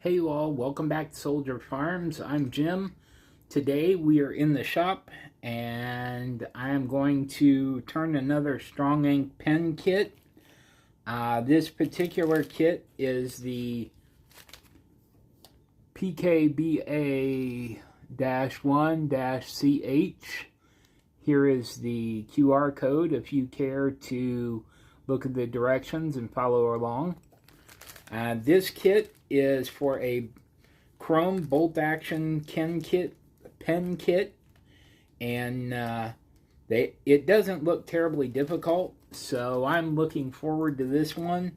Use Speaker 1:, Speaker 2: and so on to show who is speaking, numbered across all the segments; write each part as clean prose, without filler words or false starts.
Speaker 1: Hey you all, welcome back to Soldier Farms. I'm Jim. Today we are in the shop and I am going to turn another strong ink pen kit. This particular kit is the PKBA-1-CH. Here is the QR code if you care to look at the directions and follow along. This kit is for a chrome bolt action pen kit, and it doesn't look terribly difficult, so I'm looking forward to this one.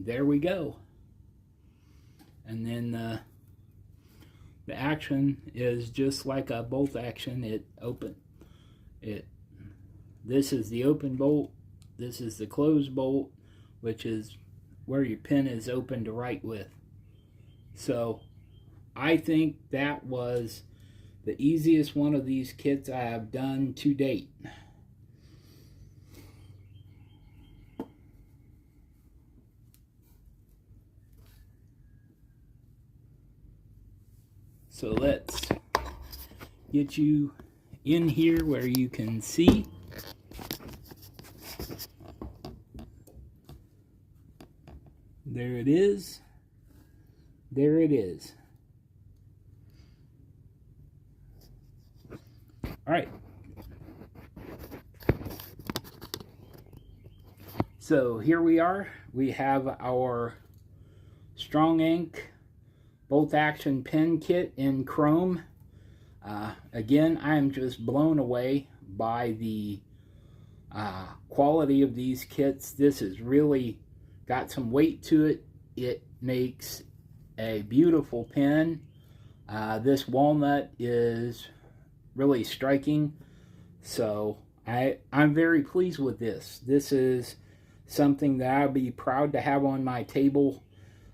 Speaker 1: there we go. And then the action is just like a bolt action. This is the open bolt, this is the closed bolt, which is where your pen is open to write with. So I think that was the easiest one of these kits I have done to date. So let's get you in here where you can see. There it is. There it is. All right. So here we are. We have our Strong Ink bolt action pen kit in chrome. Again, I am just blown away by the quality of these kits. This has really got some weight to it. It makes a beautiful pen. This walnut is really striking. So I'm very pleased with this. This is something that I'll be proud to have on my table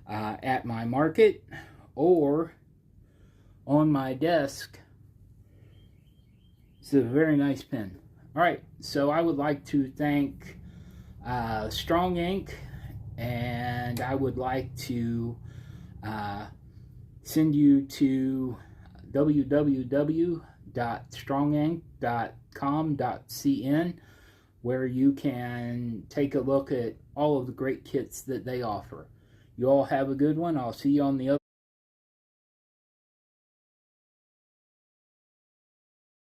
Speaker 1: at my market or on my desk. It's a very nice pen. Alright, so I would like to thank Strong Ink, and I would like to send you to www.strongink.com.cn, where you can take a look at all of the great kits that they offer. You all have a good one. I'll see you on the other